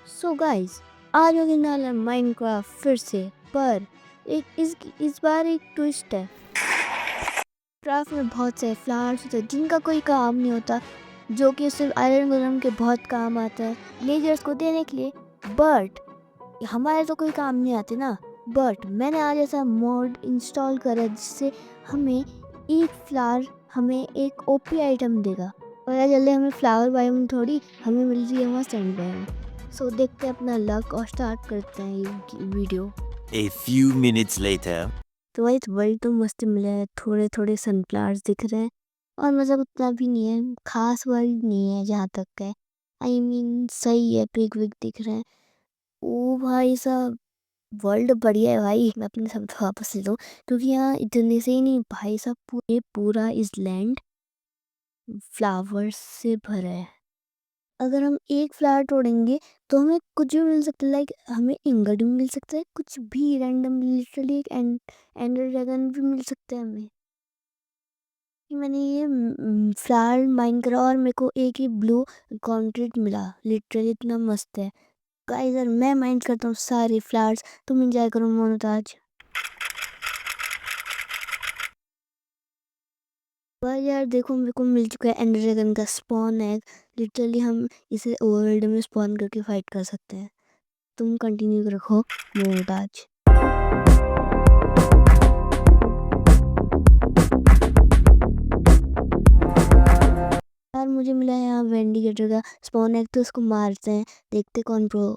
So guys, आज होगी नाला माइनक्राफ्ट फिर से। पर एक इस बार एक ट्विस्ट है। क्राफ्ट में बहुत से फ्लावर्स होते हैं जिनका कोई काम नहीं होता, जो कि सिर्फ आयरन गोलम के बहुत काम आता है विलेजर्स को देने के लिए। बट हमारे तो कोई काम नहीं आते ना। बट मैंने आज ऐसा मोड इंस्टॉल करा जिससे हमें एक फ्लावर हमें एक ओपी आइटम देगा। पता चले हमें फ्लावर बायोम थोड़ी, हमें मिल रही है वहाँ सैंड बायोम। सो देखते हैं अपना लक और स्टार्ट करते हैं ये video. A few minutes later. तो भाई वर्ल्ड तो मस्त मिला है, थोड़े थोड़े सनफ्लावर्स दिख रहे हैं और मतलब उतना भी नहीं है, खास वर्ल्ड नहीं है जहाँ तक है। आई मीन सही है, पिग विग दिख रहे हैं। ओ भाई साहब, वर्ल्ड बढ़िया है भाई। मैं अपने शब्द वापस ले लूँ क्योंकि यहाँ इतने से ही नहीं भाई साहब, पूरा इस लैंड फ्लावर्स से भरा है। अगर हम एक फ्लावर तोड़ेंगे तो हमें कुछ भी मिल सकता है, लाइक हमें इंगट भी मिल सकता है, कुछ भी रैंडम, लिटरली एक एंडर ड्रैगन भी मिल सकता है हमें। मैंने ये फ्लावर माइन करा और मेरे को एक ही ब्लू कॉन्ट्रैक्ट मिला, लिटरली इतना मस्त है। गाइस यार मैं माइन करता हूँ सारे फ्लावर्स, तुम एंजॉय करो मोनोताज। पर यार देखो मेरे को मिल चुका है एंडर ड्रैगन का स्पॉन एग। लिटरली हम इसे वर्ल्ड में स्पॉन करके फाइट कर सकते हैं। तुम कंटिन्यू रखो मोनोताज। यार मुझे मिला है यहाँ वेंडिकेटर का स्पॉन एग, तो इसको मारते हैं, देखते कौन प्रो।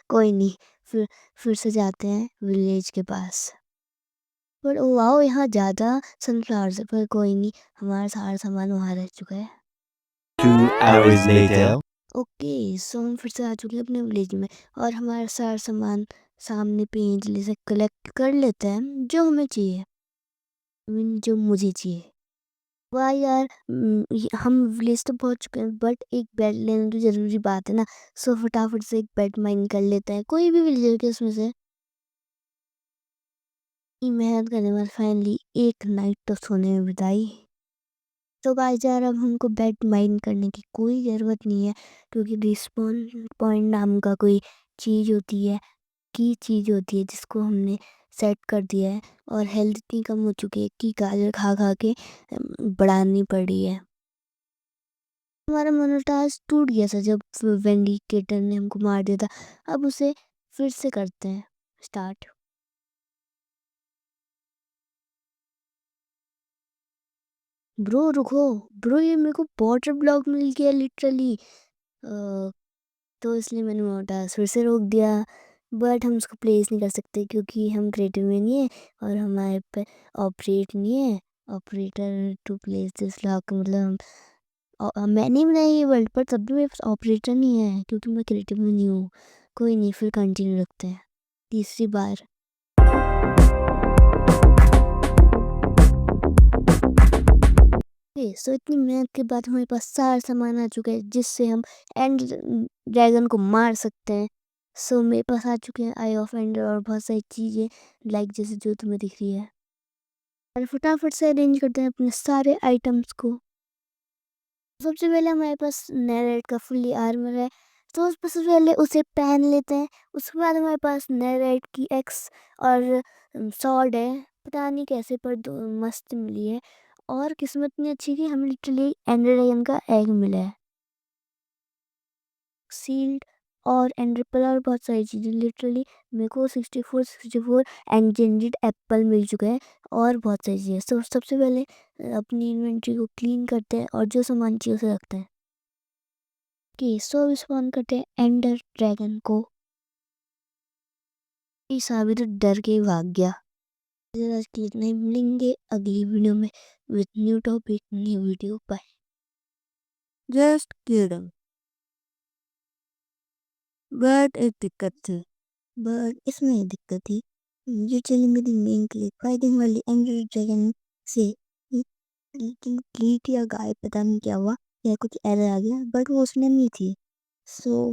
कोई नहीं, फिर से जाते हैं विलेज के पास। पर वाओ यहाँ ज़्यादा सनफ्लावर्स है, पर कोई नहीं, हमारा सारा सामान वहाँ रह चुका है। 2 hours later. ओके, सो हम फिर से आ चुके हैं अपने विलेज में और हमारा सारा सामान सामने पे जल्दी से कलेक्ट कर लेते हैं जो हमें चाहिए। जो मुझे चाहिए। वाह यार, हम विलेज तो पहुंच चुके हैं बट एक बेड लेना तो जरूरी बात है ना। सो फटाफट से एक बेड माइन कर लेते हैं, कोई भी विलेजर के उसमें से। मेहनत करने में फाइनली एक नाइट तो सोने में बिताई। तो गाइस यार अब हमको बेड माइन करने की कोई ज़रूरत नहीं है क्योंकि रिस्पॉन पॉइंट नाम का कोई चीज़ होती है, की चीज़ होती है जिसको हमने सेट कर दिया है। और हेल्थ इतनी कम हो चुकी है कि गाजर खा खा के बढ़ानी पड़ी है। हमारा मोनोटास्क टूट गया था जब वेंडिकेटर ने हमको मार दिया था। अब उसे फिर से करते हैं स्टार्ट। ब्रो रुको, ब्रो ये मेरे को वाटर ब्लॉक मिल गया लिटरली। तो इसलिए मैंने मोनोटास्क फिर से रोक दिया। बट हम उसको प्लेस नहीं कर सकते क्योंकि हम क्रिएटिव में नहीं है और हमारे पे ऑपरेट नहीं है, operator to place this lock. मतलब मैंने ही बनाई ये वर्ल्ड, पर तब भी मेरे पास ऑपरेटर नहीं है क्योंकि मैं क्रिएटिव में नहीं हूँ। कोई नहीं, फिर कंटिन्यू रखते हैं तीसरी बार। सो इतनी मेहनत के बाद हमारे पास सारा सामान आ चुका है जिससे हम एंड ड्रैगन को मार सकते हैं। सो मेरे पास आ चुके हैं आई ऑफ एंडर और बहुत सारी चीज़ें, लाइक जैसे जो तुम्हें दिख रही है। और फटाफट से अरेंज करते हैं अपने सारे आइटम्स को। सबसे पहले हमारे पास नेरेट का फुल्ली आर्मर है, तो सबसे पहले उसे पहन लेते हैं। उसके बाद हमारे पास नेरेट की एक्स और सॉर्ड है, पता नहीं कैसे पर मस्त मिली है। और किस्मत इतनी अच्छी कि हमें लिटरली एंडर ड्रैगन का एग मिला है, सील्ड और एंडरपल और बहुत सारी चीज़ें। लिटरली मेरे को 64 एंजेंडेड एप्पल मिल चुका है और बहुत सारी चीज़ें। तो सबसे पहले अपनी इन्वेंट्री को क्लीन करते हैं और जो सामान चाहिए उसे रखते हैं। कि सो स्पॉन करते हैं एंडर ड्रैगन को। इस भी तो डर के ही भाग गया। आज के लिए इतना ही, मिलेंगे अगली वीडियो में with new topic, new video. Bye. Just kidding. But एक दिक्कत थी, बट इसमें एक दिक्कत थी। ये चली मेरी मेन क्लिप फाइटिंग वाली एंडर ड्रैगन से, लेकिन क्लिप या गाय पता नहीं क्या हुआ, या कुछ एरर आ गया, बट वो उसमें नहीं थी। सो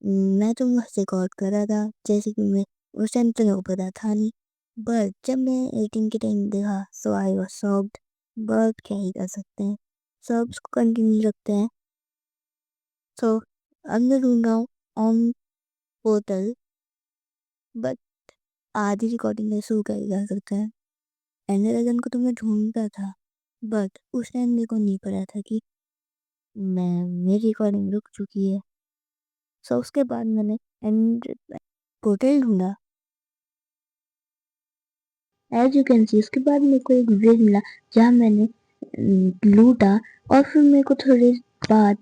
मैं तो बस रिकॉर्ड कर रहा था जैसे कि मैं उस टाइम तो नहीं पता था नहीं। बट जब मैं एडिटिंग के टाइम देखा सो आई वाज शॉक्ड। बट क्या ही कर सकते हैं, सब कंटिन्यू रखते हैं। सो अब मैं ढूंढ रहा हूँ ऑन पोर्टल, बट आधी रिकॉर्डिंग में शुरू कर जा सकता है। एंड ड्रैगन को तो मैं ढूंढता था, बट उस टाइम मेरे को नहीं पता था कि मेरी रिकॉर्डिंग रुक चुकी है। सो उसके बाद मैंने एंड पोर्टल ढूंढा। एज यू कैन सी उसके बाद मेरे को एक विलेज मिला जहाँ मैंने लूटा, और फिर मेरे को थोड़ी बाद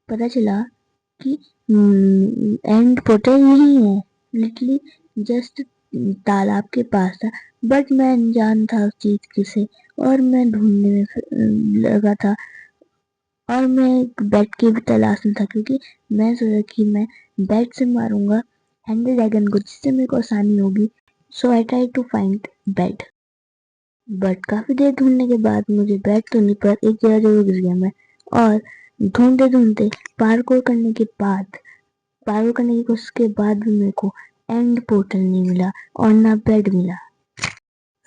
पता चला कि एंड पोर्टल नहीं है, लिटरली जस्ट तालाब के पास था। बट मैं अनजान था उस चीज से, और मैं ढूंढने में लगा था, और मैं बेट की भी तलाश में था, क्योंकि मैं सोचा कि मैं बेट से मारूंगा एंड ड्रैगन को, जिससे मेरे को आसानी होगी। So I try to find bet, but काफी देर ढूंढने के बाद मुझे बैठ तो नहीं, पर एक जगह जरूर गिर गया मैं। और ढूंढते ढूंढते पार्कोर करने की कोशिश के बाद भी मेरे को एंड पोर्टल नहीं मिला और ना बेड मिला।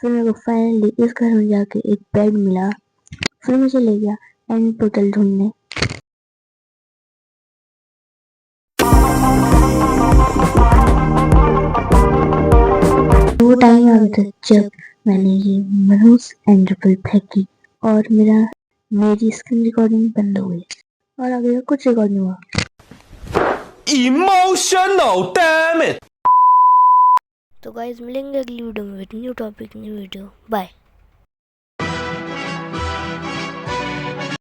फिर मेरे को फाइनली इस घर में जाके एक बेड मिला। फिर मैं चले गया एंड पोर्टल ढूंढने। वो टाइम आ गया था जब मैंने ये मनहूस एंड ट्रिपल फेंकी, और मेरी स्क्रीन रिकॉर्डिंग बंद हो गई, और आगे कुछ रिकॉर्ड नहीं हुआ। Emotional, damn it! तो गाइस मिलेंगे अगली वीडियो में with new topic new video. Bye.